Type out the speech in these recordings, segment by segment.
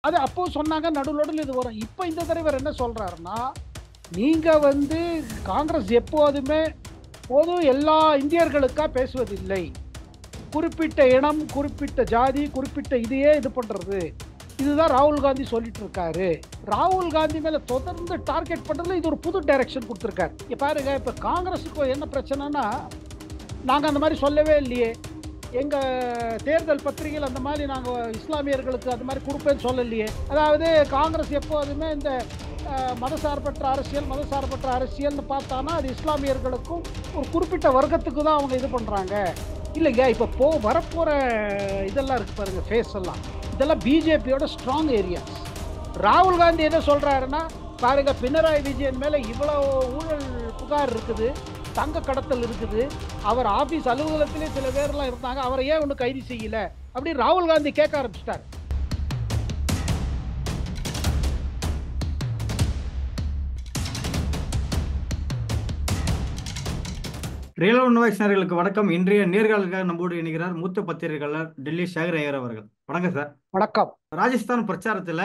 அது அப்போ சொன்னாங்க நடுநடுவில் இது வரும். இப்போ இந்த தலைவர் என்ன சொல்றாருன்னா, நீங்க காங்கிரஸ் எப்போதுமே பொது எல்லா இந்தியர்களுக்கா பேசுவதில்லை. குறிப்பிட்ட இனம், குறிப்பிட்ட ஜாதி, குறிப்பிட்ட இதையே இது பண்றது. இதுதான் ராகுல் காந்தி சொல்லிட்டு இருக்காரு. ராகுல் காந்தி மேல தொடர்ந்து டார்கெட் பண்றதுல இது ஒரு புது டைரக்ஷன் கொடுத்துருக்காரு. இங்க பாருங்க, இப்ப காங்கிரஸுக்கு என்ன பிரச்சனைனா, நாங்க அந்த மாதிரி சொல்லவே இல்லையே. எங்க தேர்தல் பத்திரிகையில் அந்த மாதிரி நாங்க இஸ்லாமியர்களுக்கு அந்த மாதிரி கொடுப்பேன்னு சொல்லலையே. அதாவது காங்கிரஸ் எப்போதுமே இந்த மதசார்பற்ற அரசியல்னு பார்த்தானா அது இஸ்லாமியர்களுக்கும் ஒரு குறிப்பிட்ட வர்க்கத்துக்கு தான் அவங்க இது பண்றாங்க. இல்லைங்க, இப்போ வரப்போற இதெல்லாம் இருக்கு பாருங்க, ஃபேஸ் எல்லாம் இதெல்லாம் பிஜேபியோட ஸ்ட்ராங் ஏரியாஸ். ராகுல் காந்தி என்ன சொல்றாருன்னா, பாருங்க பினராயி விஜயன் மேல இவ்வளவு ஊழல் புகார் இருக்குது, தங்க கடத்தல் இருக்குது, அவர் ஆபீஸ் அலுவலகத்திலே சில பேர்லாம் இருந்தாங்க, அவரை ஏன் ஒன்றும் கைது செய்யல அப்படின்னு ராகுல் காந்தி கேட்க ஆரம்பிச்சிட்டார். ரியல் ஒன் வாய்ஸ் நேயர்களுக்கு வணக்கம். இன்றைய நேர்காணலுக்காக நம்மோடு இணைகிறார் மூத்த பத்திரிகையாளர் டெல்லி சேகர் ஐயர் அவர்கள். வணக்கம் சார். வணக்கம். ராஜஸ்தான் பிரச்சாரத்துல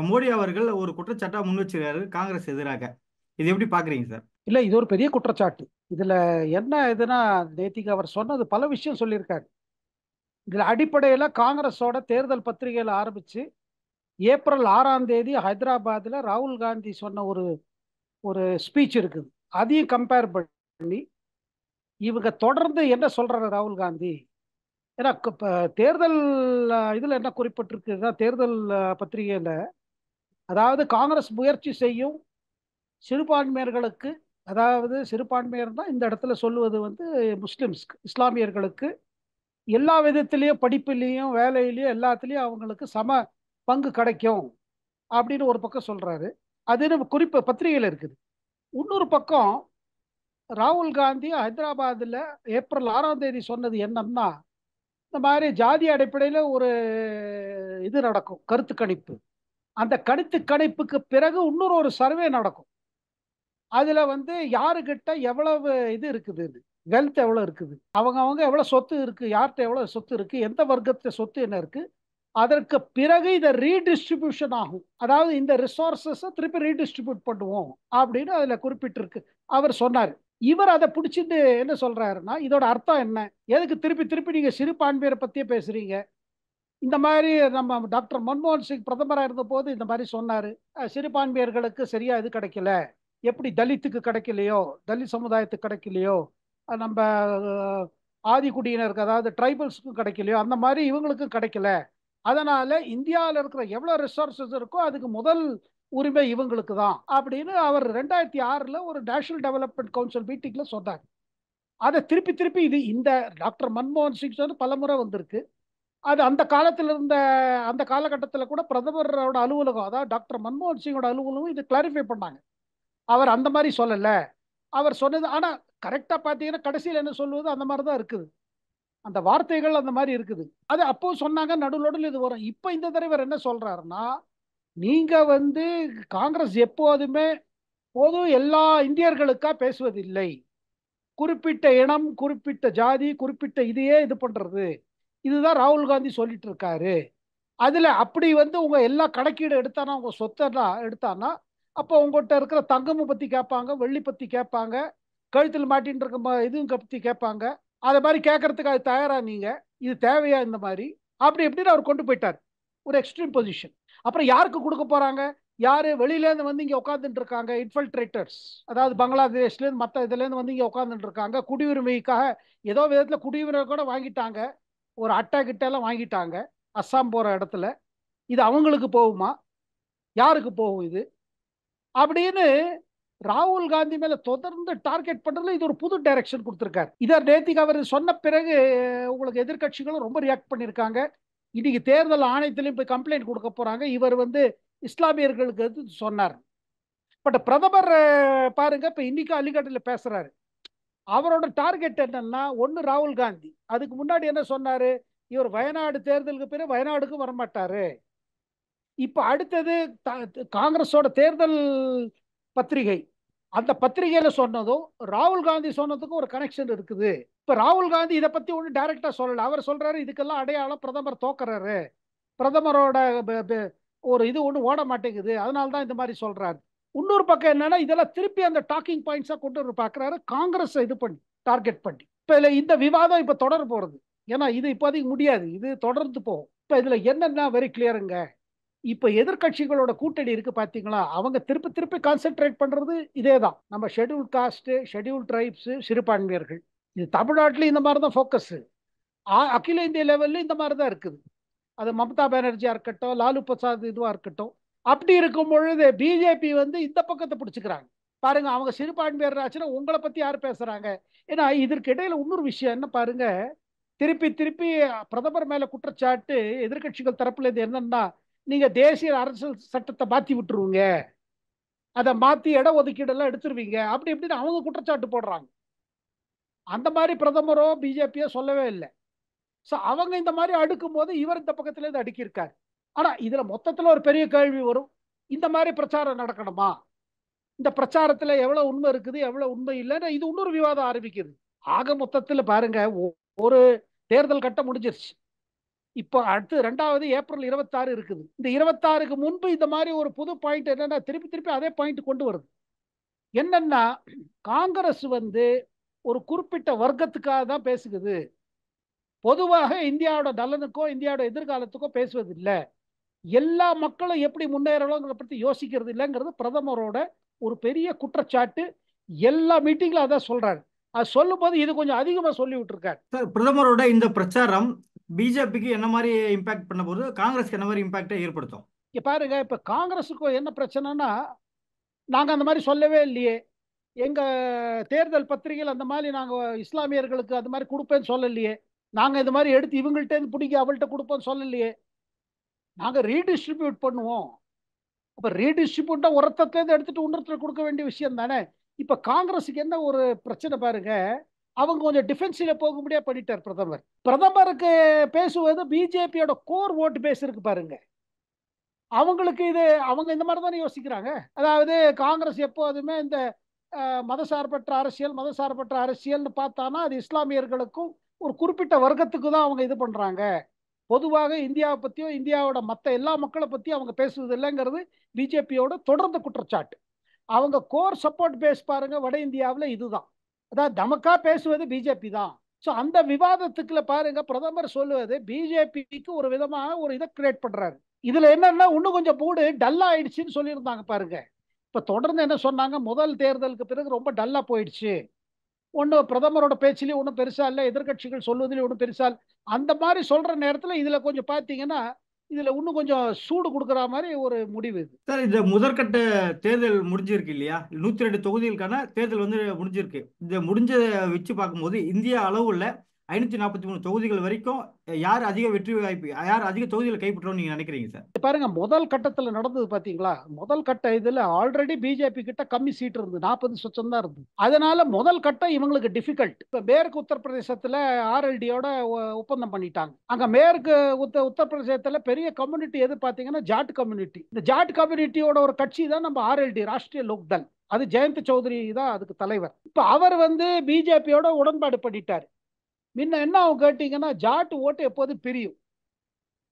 மோடி அவர்கள் ஒரு குற்றச்சாட்டை முன் வச்சிருக்காரு காங்கிரஸ் எதிராக. இது எப்படி பாக்குறீங்க சார்? இல்ல, இது ஒரு பெரிய குற்றச்சாட்டு. இதுல என்ன இதுனா, நேத்திக்கு அவர் சொன்னது பல விஷயம் சொல்லியிருக்காரு. இதுல அடிப்படையில காங்கிரஸோட தேர்தல் பத்திரிகையில ஆரம்பிச்சு ஏப்ரல் 6ஆம் தேதி ஹைதராபாத்ல ராகுல் காந்தி சொன்ன ஒரு ஒரு ஸ்பீச் இருக்குது. அதையும் கம்பேர் பண்ணி இவங்க தொடர்ந்து என்ன சொல்றாரு ராகுல் காந்தி. ஏன்னா தேர்தல் இதுல என்ன குறிப்பிட்டிருக்கு, தேர்தல் பத்திரிகையில, அதாவது காங்கிரஸ் முயற்சி செய்யும் சிறுபான்மையர்களுக்கு, அதாவது சிறுபான்மையர் தான் இந்த இடத்துல சொல்லுவது முஸ்லிம்ஸ்க்கு, இஸ்லாமியர்களுக்கு எல்லா விதத்திலையும், படிப்புலையும் வேலையிலையும் எல்லாத்துலேயும் அவங்களுக்கு சம பங்கு கிடைக்கும் அப்படின்னு ஒரு பக்கம் சொல்றாரு. அது குறிப்பு பத்திரிகையில் இருக்குது. இன்னொரு பக்கம் ராகுல் காந்தி ஹைதராபாத்தில் ஏப்ரல் 6ஆம் தேதி சொன்னது என்னன்னா, இந்த மாதிரி ஜாதி அடிப்படையில் ஒரு இது நடக்கும், கருத்து கணிப்பு. அந்த கருத்து கணிப்புக்கு பிறகு இன்னொரு ஒரு சர்வே நடக்கும். அதுல யாருக்கிட்ட எவ்வளவு இது இருக்குது, வெல்த் எவ்வளவு இருக்குது, அவங்க எவ்வளவு சொத்து இருக்கு, யார்கிட்ட எவ்வளவு சொத்து இருக்கு, எந்த வர்க்கத்தை சொத்து என்ன இருக்கு, அதற்கு பிறகு இதை ரீடிஸ்ட்ரிபியூஷன் ஆகும். அதாவது இந்த ரிசோர்சஸ் திருப்பி ரீடிஸ்ட்ரிபியூட் பண்ணுவோம் அப்படின்னு அதுல குறிப்பிட்டிருக்கு அவர் சொன்னார். இவர் அதை பிடிச்சிட்டு என்ன சொல்றாருன்னா, இதோட அர்த்தம் என்ன, எதுக்கு திருப்பி திருப்பி நீங்க சிறுபான்மையரை பத்தியே பேசுறீங்க. இந்த மாதிரி நம்ம டாக்டர் மன்மோகன் சிங் பிரதமராக இருந்த போது இந்த மாதிரி சொன்னாரு, சிறுபான்மையர்களுக்கு சரியா இது கிடைக்கல, எப்படி தலித்துக்கு கிடைக்கலையோ, தலித் சமுதாயத்துக்கு கிடைக்கலையோ, நம்ம ஆதிக்குடியினருக்கு அதாவது ட்ரைபல்ஸுக்கும் கிடைக்கலையோ, அந்த மாதிரி இவங்களுக்கும் கிடைக்கல. அதனால இந்தியாவில் இருக்கிற எவ்வளவு ரிசோர்சஸ் இருக்கோ அதுக்கு முதல் உரிமை இவங்களுக்கு தான் அப்படின்னு அவர் 2006 ஒரு நேஷனல் டெவலப்மெண்ட் கவுன்சில் மீட்டிங்ல சொன்னார். அதை திருப்பி திருப்பி இது இந்த டாக்டர் மன்மோகன் சிங் பல முறை வந்திருக்கு. அது அந்த காலத்தில் இருந்த அந்த காலகட்டத்தில் கூட பிரதமரோட அலுவலகம், அதாவது டாக்டர் மன்மோகன் சிங்கோட அலுவலகம் இது கிளாரிஃபை பண்ணாங்க. அவர் அந்த மாதிரி சொல்லல, அவர் சொன்னது. ஆனா கரெக்டா பாத்தீங்கன்னா கடைசியில் என்ன சொல்லுவது அந்த மாதிரி தான் இருக்குது, அந்த வார்த்தைகள் அந்த மாதிரி இருக்குது. அது அப்போ சொன்னாங்க நடுநடுவில் இது வரும். இப்போ இந்த தலைவர் என்ன சொல்றாருன்னா, நீங்க காங்கிரஸ் எப்போதுமே பொது எல்லா இந்தியர்களுக்கா பேசுவதில்லை. குறிப்பிட்ட இனம், குறிப்பிட்ட ஜாதி, குறிப்பிட்ட இதையே இது பண்றது. இதுதான் ராகுல் காந்தி சொல்லிட்டு இருக்காரு. அதுல அப்படி உங்க எல்லா கணக்கீடு எடுத்தானா, உங்க சொத்தெல்லாம் எடுத்தானா, அப்போ உங்கள்கிட்ட இருக்கிற தங்கமும் பத்தி கேட்பாங்க, வெள்ளி பத்தி கேட்பாங்க, கழுத்தில் மாட்டின்னு இருக்க இதுவும் பத்தி கேட்பாங்க. அதை மாதிரி கேட்கறதுக்கு அது தயாரா நீங்க, இது தேவையா இந்த மாதிரி அப்படி எப்படின்னு அவர் கொண்டு போயிட்டார் ஒரு எக்ஸ்ட்ரீம் பொசிஷன். அப்புறம் யாருக்கு கொடுக்க போறாங்க, யாரு வெளியில இருந்து இங்க உட்காந்துட்டு இருக்காங்க, இன்ஃபில்ட்ரேட்டர்ஸ், அதாவது பங்களாதேஷ்ல இருந்து மற்ற இதுல இருந்து இங்க உட்காந்துட்டு இருக்காங்க. குடியுரிமைக்காக ஏதோ விதத்துல குடியுரிமை கூட வாங்கிட்டாங்க, ஒரு அட்டை கிட்ட எல்லாம் வாங்கிட்டாங்க அஸ்ஸாம் போற இடத்துல. இது அவங்களுக்கு போகுமா, யாருக்கு போகும் இது அப்படின்னு ராகுல் காந்தி மேல தொடர்ந்து டார்கெட் பண்றதுல இது ஒரு புது டைரக்ஷன் கொடுத்திருக்காரு. இதை நேத்திக்கு அவர் சொன்ன பிறகு உங்களுக்கு எதிர்கட்சிகளும் ரொம்ப ரியாக்ட் பண்ணியிருக்காங்க. இன்னைக்கு தேர்தல் ஆணையத்திலையும் போய் கம்ப்ளைண்ட் கொடுக்க போறாங்க. இவர் இஸ்லாமியர்களுக்கு சொன்னார். பட் பிரதமர் பாருங்க, இப்ப இன்னைக்கு அலிகட்டில் பேசுறாரு. அவரோட டார்கெட் என்னன்னா, ஒன்னு ராகுல் காந்தி அதுக்கு முன்னாடி என்ன சொன்னாரு, இவர் வயநாடு தேர்தலுக்கு பிறகு வயநாடுக்கு வரமாட்டாரு. இப்ப அடுத்தது காங்கிரஸோட தேர்தல் பத்திரிகை, அந்த பத்திரிகையில சொன்னதும் ராகுல் காந்தி சொன்னதுக்கும் ஒரு கனெக்ஷன் இருக்குது. இப்ப ராகுல் காந்தி இதை பத்தி ஒண்ணு டைரக்டா சொல்லல. அவர் சொல்றாரு இதுக்கெல்லாம் அடையாளம் பிரதமர் தோக்குறாரு, பிரதமரோட ஒரு இது ஒன்று ஓட மாட்டேங்குது, அதனால தான் இந்த மாதிரி சொல்றாரு. இன்னொரு பக்கம் என்னன்னா இதெல்லாம் திருப்பி அந்த டாக்கிங் பாயிண்ட்ஸா கொண்டு வர பாக்குறாரு, காங்கிரஸ் இது பண்ணி டார்கெட் பண்ணி. இப்ப இதுல இந்த விவாதம் இப்ப தொடர போறது, ஏன்னா இது இப்போதைக்கு முடியாது, இது தொடர்ந்து போகும். இப்ப இதுல என்னன்னா வெரி கிளியருங்க, இப்ப எதிர்க்கட்சிகளோட கூட்டணி இருக்கு பாத்தீங்களா, அவங்க திருப்பி திருப்பி கான்சென்ட்ரேட் பண்றது இதேதான், நம்ம ஷெட்யூல் காஸ்ட், ஷெட்யூல் ட்ரைப்ஸ், சிறுபான்மையர்கள். இது தமிழ்நாட்டிலும் இந்த மாதிரி தான் ஃபோக்கஸ், அகில இந்திய லெவல்ல இந்த மாதிரி தான் இருக்குது. அது மம்தா பானர்ஜியா இருக்கட்டும், லாலு பிரசாத் இதுவா இருக்கட்டும். அப்படி இருக்கும் பொழுது பிஜேபி வந்து இந்த பக்கத்தை பிடிச்சுக்கிறாங்க பாருங்க. அவங்க சிறுபான்மையர் ஆச்சுன்னா உங்களை பத்தி யார் பேசுறாங்க? ஏன்னா இதற்கு இடையில இன்னொரு விஷயம் என்ன பாருங்க, திருப்பி திருப்பி பிரதமர் மேல குற்றச்சாட்டு எதிர்க்கட்சிகள் தரப்புல இது என்னன்னா, நீங்க தேசிய அரசியல் சட்டத்தை மாத்தி விட்டுருவீங்க, அதை மாத்தி இட ஒதுக்கீடு எல்லாம் எடுத்துருவீங்க, அப்படி இப்படின்னு அவங்க குற்றச்சாட்டு போடுறாங்க. அந்த மாதிரி பிரதமரோ பிஜேபியோ சொல்லவே இல்லை. ஸோ அவங்க இந்த மாதிரி அடுக்கும் போது இவர் இந்த பக்கத்துல இருந்து அடுக்கியிருக்காரு. ஆனா இதுல மொத்தத்துல ஒரு பெரிய கேள்வி வரும், இந்த மாதிரி பிரச்சாரம் நடக்கணுமா? இந்த பிரச்சாரத்துல எவ்வளவு உண்மை இருக்குது, எவ்வளவு உண்மை இல்லைன்னு இது இன்னொரு விவாதம் ஆரம்பிக்குது. ஆக மொத்தத்துல பாருங்க, ஒரு தேர்தல் கட்டம் முடிஞ்சிருச்சு. இப்போ அடுத்து ரெண்டாவது ஏப்ரல் 26 இருக்குது. இந்த 26க்கு முன்பு இந்த மாதிரி ஒரு புது பாயிண்ட் என்னன்னா, திருப்பி திருப்பி அதே பாயிண்ட் கொண்டு வருது. என்னன்னா, காங்கிரஸ் வந்து ஒரு குறிப்பிட்ட வர்க்கத்துக்காக தான் பேசுகிறது, பொதுவாக இந்தியாவோட நலனுக்கோ இந்தியாவோட எதிர்காலத்துக்கோ பேசுவதில்லை, எல்லா மக்களும் எப்படி முன்னேறலாம்ங்கிறத பத்தி யோசிக்கிறது இல்லைங்கிறது பிரதமரோட ஒரு பெரிய குற்றச்சாட்டு. எல்லா மீட்டிங்ல அதான் சொல்றாரு. அது சொல்லும் போது இது கொஞ்சம் அதிகமா சொல்லி விட்டுருக்காரு. சார், பிரதமரோட இந்த பிரச்சாரம் பிஜேபிக்கு என்ன மாதிரி இம்பாக்ட் பண்ண போது, காங்கிரஸ்க்கு என்ன மாதிரி இம்பாக்டை ஏற்படுத்தும்? இங்க பாருங்க, இப்ப காங்கிரஸுக்கு என்ன பிரச்சனைனா, நாங்க அந்த மாதிரி சொல்லவே இல்லையே, எங்க தேர்தல் பத்திரிகையில் அந்த மாதிரி நாங்க இஸ்லாமியர்களுக்கு அந்த மாதிரி கொடுப்பேன்னு சொல்லலையே, நாங்க இந்த மாதிரி எடுத்து இவங்கள்ட்ட இருந்து பிடிக்கி அவள்கிட்ட கொடுப்போம்னு சொல்லலையே, நாங்க ரீடிஸ்ட்ரிபியூட் பண்ணுவோம். அப்ப ரீடிஸ்ட்ரிபியூட்டா ஒருத்தத்துல எடுத்துட்டு இன்னொருத்தர் கொடுக்க வேண்டிய விஷயம் தானே. இப்ப காங்கிரஸுக்கு என்ன ஒரு பிரச்சனை பாருங்க, அவங்க கொஞ்சம் டிஃபென்சிவ்ல போக முடியா பண்ணிட்டார் பிரதமர். பிரதமருக்கு பேசுவது பிஜேபியோட கோர் ஓட்டு பேஸ் இருக்கு பாருங்க, அவங்களுக்கு இது, அவங்க இந்த மாதிரி தானே யோசிக்கிறாங்க. அதாவது காங்கிரஸ் எப்போதுமே இந்த மதசார்பற்ற அரசியல், மதசார்பற்ற அரசியல்னு பார்த்தானா அது இஸ்லாமியர்களுக்கும் ஒரு குறிப்பிட்ட வர்க்கத்துக்கு தான் அவங்க இது பண்றாங்க. பொதுவாக இந்தியாவை பத்தியோ இந்தியாவோட மற்ற எல்லா மக்களை பத்தியும் அவங்க பேசுவது இல்லைங்கிறது பிஜேபியோட தொடர்ந்த குற்றச்சாட்டு. அவங்க கோர் சப்போர்ட் பேஸ் பாருங்க வட இந்தியாவில் இதுதான், அதாவது நமக்கா பேசுவது பிஜேபி தான். ஸோ அந்த விவாதத்துக்குள்ள பாருங்க பிரதமர் சொல்லுவது பிஜேபிக்கு ஒரு விதமான ஒரு இதை கிரியேட் பண்றாரு. இதுல என்னன்னா இன்னும் கொஞ்சம் மூடு டல்லா ஆயிடுச்சுன்னு சொல்லியிருந்தாங்க பாருங்க. இப்ப தொடர்ந்து என்ன சொன்னாங்க, முதல் தேர்தலுக்கு பிறகு ரொம்ப டல்லா போயிடுச்சு, ஒன்றும் பிரதமரோட பேச்சிலேயே ஒன்றும் பெருசா இல்லை, எதிர்க்கட்சிகள் சொல்வதிலே ஒன்றும் பெருசா இல்லை. அந்த மாதிரி சொல்ற நேரத்தில் இதுல கொஞ்சம் பார்த்தீங்கன்னா இதுல இன்னும் கொஞ்சம் சூடு கொடுக்குற மாதிரி ஒரு முடிவு இது. சார், இந்த முதற்கட்ட தேர்தல் முடிஞ்சிருக்கு இல்லையா? 102 தொகுதிகளுக்கான தேர்தல் வந்து முடிஞ்சிருக்கு. இந்த முடிஞ்சதை வச்சு பார்க்கும்போது இந்தியா அளவுல 543 தொகுதிகள் வரைக்கும் யார் அதிக வெற்றி வாய்ப்பு, யார் அதிக தொகுதிகளை கைப்பற்றோம்னு நீங்க நினைக்கிறீங்க சார்? பாருங்க முதல் கட்டத்தில் நடந்தது பாத்தீங்களா, முதல் கட்ட இதுல ஆல்ரெடி பிஜேபி கிட்ட கம்மி சீட் இருந்து 40% தான் இருந்து, அதனால முதல் கட்டம் இவங்களுக்கு டிஃபிகல்ட். இப்ப மேற்கு உத்தரப்பிரதேசத்துல ஆர்எல்டியோட ஒப்பந்தம் பண்ணிட்டாங்க. அங்க மேற்கு உத்தரப்பிரதேசத்துல பெரிய கம்யூனிட்டி எது பாத்தீங்கன்னா ஜாட் கம்யூனிட்டி. இந்த ஜாட் கம்யூனிட்டியோட ஒரு கட்சி தான் நம்ம ஆர்எல்டி, ராஷ்டிரிய லோக்தள். அது ஜெயந்த் சௌத்ரி தான் அதுக்கு தலைவர். இப்ப அவர் வந்து பிஜேபியோட உடன்பாடு பண்ணிட்டாரு. முன்ன என்ன அவங்க கேட்டீங்கன்னா, ஜாட் ஓட்டு எப்போது பிரியும்,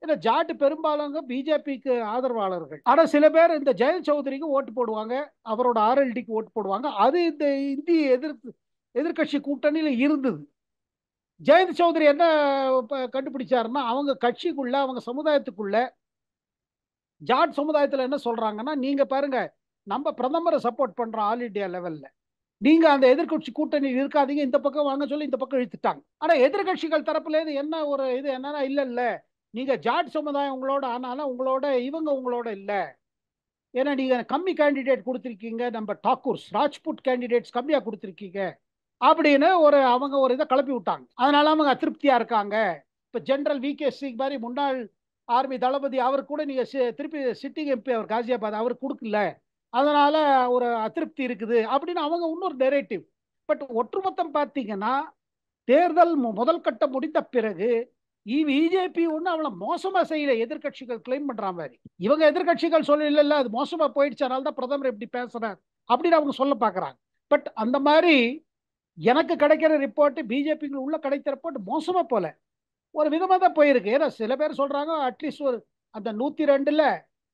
ஏன்னா ஜாட் பெரும்பாலான பிஜேபிக்கு ஆதரவாளர்கள். ஆனா சில பேர் இந்த ஜெயந்த் சௌத்ரிக்கு ஓட்டு போடுவாங்க, அவரோட ஆர்எல்டிக்கு ஓட்டு போடுவாங்க. அது இந்த இந்திய எதிர்கட்சி கூட்டணியில இருந்தது. ஜெயந்த் சௌத்ரி என்ன கண்டுபிடிச்சாருன்னா, அவங்க கட்சிக்குள்ள அவங்க சமுதாயத்துக்குள்ள ஜாட் சமுதாயத்துல என்ன சொல்றாங்கன்னா, நீங்க பாருங்க நம்ம பிரதமரை சப்போர்ட் பண்றோம் ஆல் இண்டியா லெவல்ல, நீங்க அந்த எதிர்கட்சி கூட்டணி இருக்காதீங்க, இந்த பக்கம் வாங்க சொல்லி இந்த பக்கம் இழுத்துட்டாங்க. ஆனா எதிர்கட்சிகள் தரப்புல இருந்து என்ன ஒரு இது என்னன்னா, இல்ல இல்ல நீங்க ஜாட் சமுதாயம் உங்களோட, ஆனாலும் உங்களோட இவங்க உங்களோட இல்ல, ஏன்னா நீங்க கம்மி கேண்டிடேட் கொடுத்திருக்கீங்க, நம்ம டாக்கூர்ஸ் ராஜ்புட் கேண்டிடேட்ஸ் கம்மியா கொடுத்திருக்கீங்க அப்படின்னு ஒரு அவங்க ஒரு இதை கிளப்பி விட்டாங்க. அதனால அவங்க அதிருப்தியா இருக்காங்க. இப்ப ஜெனரல் வி.கே. சிங் மாதிரி முன்னாள் ஆர்மி தளபதி, அவர் கூட நீங்க திருப்பி சிட்டிங் எம்பி அவர் காசியாபாத் அவர் கொடுக்கல, அதனால ஒரு அதிருப்தி இருக்குது அப்படின்னு அவங்க இன்னொரு நெரேட்டிவ். பட் ஒட்டுமொத்தம் பார்த்தீங்கன்னா தேர்தல் முதல் கட்டம் முடிந்த பிறகு பிஜேபி ஒண்ணு அவளை மோசமா செய்யல, எதிர்கட்சிகள் கிளைம் பண்ற மாதிரி. இவங்க எதிர்கட்சிகள் சொல்ல இல்ல அது மோசமா போயிடுச்சு, அதனால தான் பிரதமர் இப்படி பேசுறாரு அப்படின்னு அவங்க சொல்ல பாக்குறாங்க. பட் அந்த மாதிரி எனக்கு கிடைக்கிற ரிப்போர்ட், பிஜேபி உள்ள கிடைத்த ரிப்போர்ட் மோசமா போல, ஒரு விதமா தான் போயிருக்கு. ஏன்னா சில பேர் சொல்றாங்க அட்லீஸ்ட் ஒரு அந்த 102ல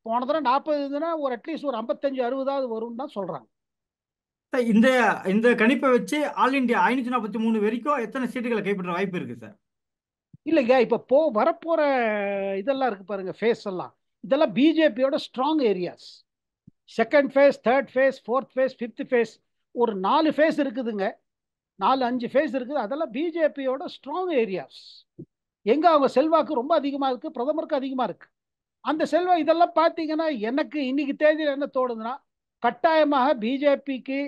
போன தடவை 40 இருந்ததுன்னா ஒரு அட்லீஸ்ட் ஒரு 55 60 வரும்னு தான் சொல்றாங்க. சார், இந்த இந்த கணிப்பை வச்சு ஆல் இந்தியா 543 வரைக்கும் எத்தனை சீட்டுகளை கைப்பற்ற வாய்ப்பு இருக்கு சார்? இல்லைங்க, இப்ப வரப்போற இதெல்லாம் இருக்கு பாருங்க, ஃபேஸ் எல்லாம், இதெல்லாம் பிஜேபியோட strong areas. Second phase, third phase, fourth phase, fifth phase, ஒரு 4 ஃபேஸ் இருக்குதுங்க. 4 5 ஃபேஸ் இருக்குது. அதெல்லாம் பிஜேபியோட ஸ்ட்ராங் ஏரியாஸ். எங்க அவங்க செல்வாக்கு ரொம்ப அதிகமா இருக்கு, பிரதமருக்கு அதிகமா இருக்கு. அந்த செல்வம் இதெல்லாம் பார்த்தீங்கன்னா எனக்கு இன்னைக்கு தேதியில் என்ன தோணுதுன்னா, கட்டாயமாக பிஜேபிக்கு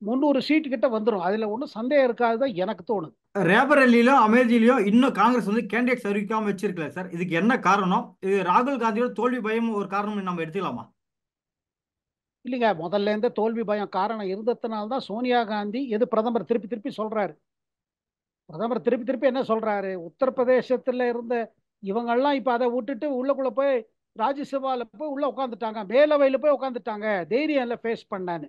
300 சீட்டு கிட்ட வந்துடும். அதுல ஒன்றும் சந்தேகம் இருக்காதுதான் எனக்கு தோணுது. ரேபரேலியிலும் அமேதியிலும் இன்னும் காங்கிரஸ் வந்து கேண்டிடேட்ஸ் அறிவிக்காம வச்சிருக்கல சார். இதுக்கு என்ன காரணம்? இது ராகுல் காந்தியோட தோல்வி பயம் ஒரு காரணம் நம்ம எடுத்துக்கலாமா? இல்லைங்க, முதல்ல இருந்த தோல்வி பயம் காரணம் இருந்ததுனால தான் சோனியா காந்தி எது பிரதமர் திருப்பி திருப்பி சொல்றாரு. பிரதமர் திருப்பி திருப்பி என்ன சொல்றாரு, உத்தரப்பிரதேசத்துல இருந்த இவங்கெல்லாம் இப்ப அதை விட்டுட்டு உள்ளக்குள்ள போய் ராஜ்யசபால போய் உள்ள உட்காந்துட்டாங்க, மேலவையில போய் உட்காந்துட்டாங்க, தைரியம் இல்லை ஃபேஸ் பண்ணான்னு.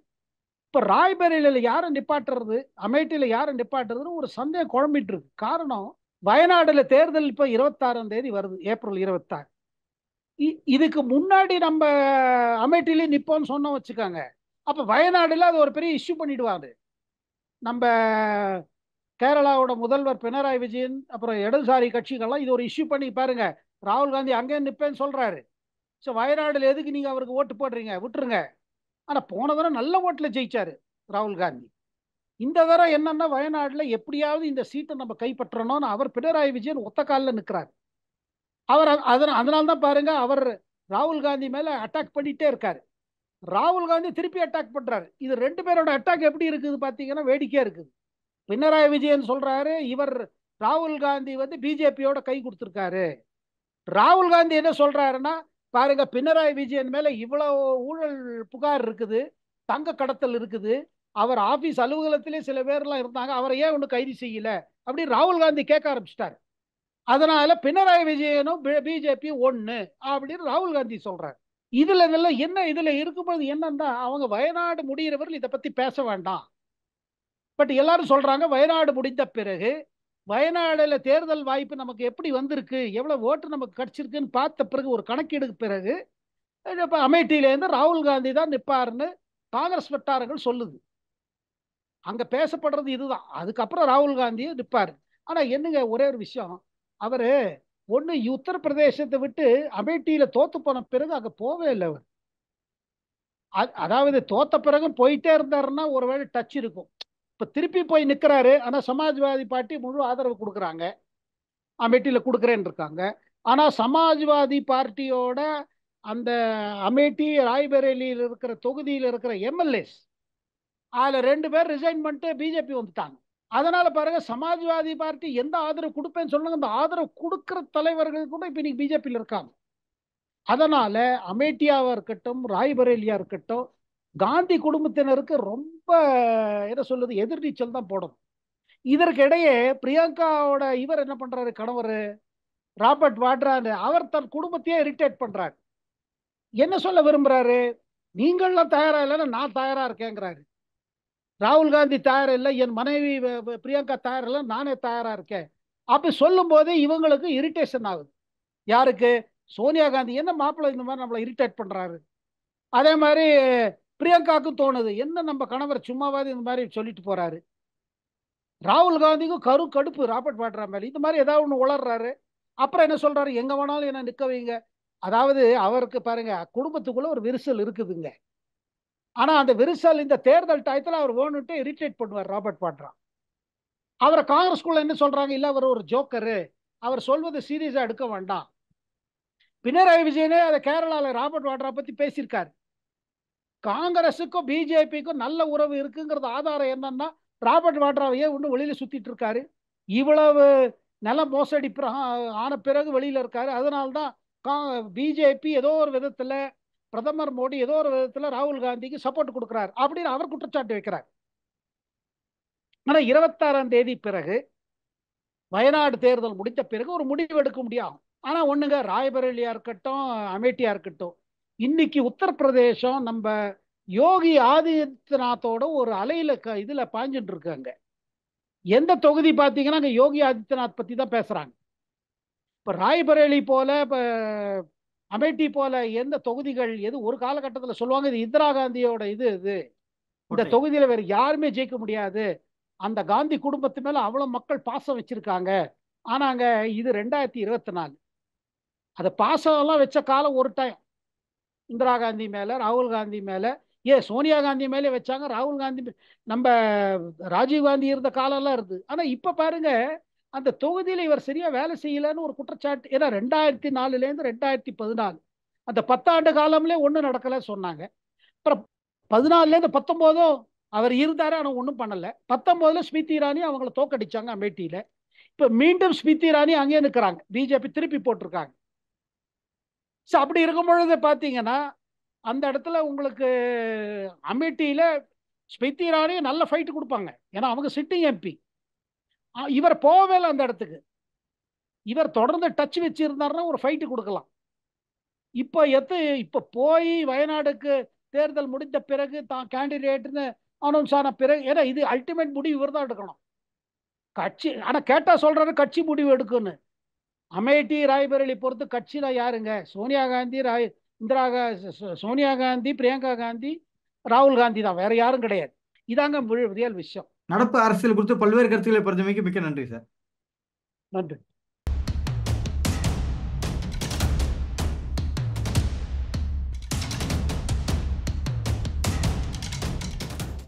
இப்ப ராய்பரேலியில யாரை நிப்பாட்டுறது, அமேட்டியில யாரை நிப்பாட்டுறதுன்னு ஒரு சந்தேகம் குழம்பிட்டு இருக்கு. காரணம், வயநாடுல தேர்தல் இப்ப 26ஆம் தேதி வருது, ஏப்ரல் 26. இதுக்கு முன்னாடி நம்ம அமேட்டிலே நிப்போம்னு சொன்னோம் வச்சுக்காங்க, அப்ப வயநாடுல அது ஒரு பெரிய இஷ்யூ பண்ணிடுவாங்க. நம்ம கேரளாவோட முதல்வர் பினராயி விஜயன் அப்புறம் இடதுசாரி கட்சிகள்லாம் இது ஒரு இஷ்யூ பண்ணி பாருங்க, ராகுல் காந்தி அங்கே நிப்பேன்னு சொல்றாரு. ஸோ வயநாடுல எதுக்கு நீங்க அவருக்கு ஓட்டு போடுறீங்க, விட்டுருங்க. ஆனா போன தடவை நல்ல ஓட்டுல ஜெயிச்சாரு ராகுல் காந்தி. இந்த தடவை என்னன்னா, வயநாடுல எப்படியாவது இந்த சீட்டை நம்ம கைப்பற்றணும்னு அவர் பினராயி விஜயன் ஒத்த காலில் நிற்கிறார். அவர் அதனால தான் பாருங்க, அவர் ராகுல் காந்தி மேல அட்டாக் பண்ணிட்டே இருக்காரு. ராகுல் காந்தி திருப்பி அட்டாக் பண்றாரு. இது ரெண்டு பேரோட அட்டாக் எப்படி இருக்குது பாத்தீங்கன்னா வேடிக்கையா இருக்குது. பினராயி விஜயன் சொல்றாரு இவர் ராகுல் காந்தி வந்து பிஜேபியோட கை கொடுத்திருக்காரு. ராகுல் காந்தி என்ன சொல்றாருன்னா, பாருங்க பினராயி விஜயன் மேல இவ்வளவு ஊழல் புகார் இருக்குது, தங்க கடத்தல் இருக்குது, அவர் ஆபீஸ் அலுவலகத்திலே சில பேர்லாம் இருந்தாங்க, அவரை ஏன் ஒன்றும் கைது செய்யல அப்படி ராகுல் காந்தி கேட்க ஆரம்பிச்சிட்டாரு. அதனால பினராயி விஜயனும் பிஜேபி ஒண்ணு அப்படின்னு ராகுல் காந்தி சொல்றாரு. இதுல இதெல்லாம் என்ன, இதுல இருக்கும்போது என்னன்னா, அவங்க வயநாடு முடிகிறவர்கள் இதை பத்தி பேச வேண்டாம். பட் எல்லாரும் சொல்றாங்க வயநாடு முடிந்த பிறகு வயநாடுல தேர்தல் வாய்ப்பு நமக்கு எப்படி வந்திருக்கு, எவ்வளவு ஓட்டு நமக்கு கிடைச்சிருக்குன்னு பார்த்த பிறகு, ஒரு கணக்கீடுக்கு பிறகு இப்ப அமேட்டியிலேருந்து ராகுல் காந்தி தான் நிப்பாருன்னு காங்கிரஸ் வட்டாரங்கள் சொல்லுது. அங்க பேசப்படுறது இதுதான். அதுக்கப்புறம் ராகுல் காந்தி நிப்பாரு. ஆனா என்னங்க ஒரே ஒரு விஷயம், அவரு ஒண்ணு உத்தரப்பிரதேசத்தை விட்டு அமேட்டியில தோத்து போன பிறகு அங்க போவே இல்லை அவர். அதாவது தோத்த பிறகு போயிட்டே இருந்தாருன்னா ஒருவேளை டச் இருக்கும். இப்ப திருப்பி போய் நிக்கிறாரு. ஆனா சமாஜ்வாதி பார்ட்டி முழு ஆதரவு கொடுக்குறாங்க, அமேட்டியில கொடுக்குறேன்னு இருக்காங்க. ஆனா சமாஜ்வாதி பார்ட்டியோட அந்த அமேட்டி ராய்பரேலியில் இருக்கிற தொகுதியில் இருக்கிற எம்எல்ஏஸ் அதுல 2 பேர் ரிசைன் பண்ணிட்டு பிஜேபி வந்துட்டாங்க. அதனால பாருங்க, சமாஜ்வாதி பார்ட்டி எந்த ஆதரவு கொடுப்பேன்னு சொன்னாங்க, அந்த ஆதரவு கொடுக்கிற தலைவர்கள் கூட இப்ப இன்னைக்கு பிஜேபியில் இருக்காங்க. அதனால அமேட்டியாவா இருக்கட்டும், ராய்பரேலியா இருக்கட்டும், காந்தி குடும்பத்தினருக்கு ரொம்ப என்ன சொல்றது எதிர்நீச்சல் தான் போடணும். இதற்கிடையே பிரியங்காவோட இவர் என்ன பண்றாரு, கணவர் ராபர்ட் வாட்ரான்னு, அவர் தன் குடும்பத்தையே இரிட்டேட் பண்றாரு. என்ன சொல்ல விரும்புறாரு, நீங்கள்லாம் தயாரா இல்லைன்னா நான் தயாரா இருக்கேங்கிறாரு. ராகுல் காந்தி தயாரா இல்லை, என் மனைவி பிரியங்கா தயாரா இல்லை, நானே தயாரா இருக்கேன் அப்படி சொல்லும் போது இவங்களுக்கு இரிட்டேஷன் ஆகுது. யாருக்கு, சோனியா காந்தி, என்ன மாப்பிள்ளை இந்த மாதிரி நம்மளை இரிட்டேட் பண்றாரு. அதே மாதிரி பிரியங்காவுக்கும் தோணுது, என்ன நம்ம கணவர் சும்மாவாது இந்த மாதிரி சொல்லிட்டு போறாரு. ராகுல் காந்திக்கும் கடுப்பு ராபர்ட் வாட்ரா மேல, இந்த மாதிரி ஏதாவது ஒன்று உளர்றாரு. அப்புறம் என்ன சொல்றாரு, எங்க வேணாலும் என்ன நிக்க வைங்க. அதாவது அவருக்கு பாருங்க குடும்பத்துக்குள்ள ஒரு விரிசல் இருக்குதுங்க. ஆனா அந்த விரிசல் இந்த தேர்தல் டயத்துல அவர் வேணும்ட்டு இரிட்டேட் பண்ணுவார் ராபர்ட் வாட்ரா. அவரை காங்கிரஸ்குள்ள என்ன சொல்றாங்க, இல்ல அவர் ஒரு ஜோக்கரு, அவர் சொல்வது சீரியஸா எடுக்க வேண்டாம். பினராயி விஜயனே அதை கேரளால ராபர்ட் வாட்ரா பத்தி பேசியிருக்காரு. காங்கிரஸுக்கும் பிஜேபிக்கும் நல்ல உறவு இருக்குங்கிறது ஆதாரம் என்னன்னா, ராபர்ட் வாட்ராவையே ஒன்று வெளியில சுத்திட்டு இருக்காரு. இவ்வளவு நில மோசடி ஆன பிறகு வெளியில இருக்காரு. அதனால்தான் பிஜேபி ஏதோ ஒரு விதத்துல, பிரதமர் மோடி ஏதோ ஒரு விதத்துல ராகுல் காந்திக்கு சப்போர்ட் கொடுக்கிறார் அப்படின்னு அவர் குற்றச்சாட்டு வைக்கிறார். ஆனா 26ஆம் தேதி பிறகு வயநாடு தேர்தல் முடித்த பிறகு ஒரு முடிவு எடுக்க முடியும். ஆனா ஒண்ணுங்க, ராய்பரேலியா இருக்கட்டும், அமேட்டியா இருக்கட்டும், இன்னைக்கு உத்தரப்பிரதேசம் நம்ம யோகி ஆதித்யநாத்தோட ஒரு அலையில இதுல பாஞ்சுட்டு இருக்காங்க. எந்த தொகுதி பாத்தீங்கன்னா அங்க யோகி ஆதித்யநாத் பத்தி தான் பேசுறாங்க. இப்ப ராய்பரேலி போல, இப்ப அமேட்டி போல எந்த தொகுதிகள் எது ஒரு காலகட்டத்தில் சொல்லுவாங்க இது இந்திரா காந்தியோட இது இந்த கோட்டை. தொகுதியில வேற யாருமே ஜெயிக்க முடியாது, அந்த காந்தி குடும்பத்து மேல அவ்வளவு மக்கள் பாசம் வச்சிருக்காங்க. ஆனாங்க இது 2024. அது பாசம் எல்லாம் வச்ச காலம் ஒரு டைம் இந்திரா காந்தி மேல, ராகுல் காந்தி மேல, சோனியா காந்தி மேலே வச்சாங்க. ராகுல் காந்தி நம்ம ராஜீவ் காந்தி இருந்த காலம் எல்லாம் இருந்து. ஆனா இப்ப பாருங்க, அந்த தொகுதியில இவர் சரியா வேலை செய்யலன்னு ஒரு குற்றச்சாட்டு. ஏன்னா 2004ல இருந்து 2014 அந்த 10 ஆண்டு காலம்ல ஒண்ணும் நடக்கல சொன்னாங்க. அப்புறம் 14ல இருந்து 19 அவர் இருந்தாரு, ஆனா ஒண்ணும் பண்ணல. 19ல ஸ்மிருதி இரானி அவங்கள தோக்கடிச்சாங்க அமேட்டியில. இப்ப மீண்டும் ஸ்மிருதி இரானி அங்கேயே நிக்கிறாங்க, பிஜேபி திருப்பி போட்டிருக்காங்க. அப்படி இருக்கும் பொழுது பாத்தீங்கன்னா அந்த இடத்துல உங்களுக்கு அமேட்டியில ஸ்மிருதி இரானி நல்ல ஃபைட் கொடுப்பாங்க, ஏன்னா அவங்க சிட்டிங் எம்பி. இவர் போகவே இல்லை அந்த இடத்துக்கு. இவர் தொடர்ந்து டச் வச்சு இருந்தாருன்னா ஒரு ஃபைட் கொடுக்கலாம். இப்போ இப்ப போய் வயநாடுக்கு தேர்தல் முடிந்த பிறகு தான் கேண்டிடேட்னு அனௌன்ஸ் ஆன பிறகு, ஏன்னா இது அல்டிமேட் முடிவு இவர் தான் எடுக்கணும். கட்சி ஆனா கேட்டா சொல்றாரு கட்சி முடிவு எடுக்குன்னு. அமேட்டி ராய்பரேலி பொறுத்து கட்சியில யாருங்க? சோனியா காந்தி, இந்திரா சோனியா காந்தி, பிரியங்கா காந்தி, ராகுல் காந்தி தான், வேற யாரும் கிடையாது. இதாங்க ரியல் விஷயம். நடப்பு அரசியல் குறித்து பல்வேறு கருத்துக்களை பரிந்துரைக்கு மிக்க நன்றி சார். நன்றி.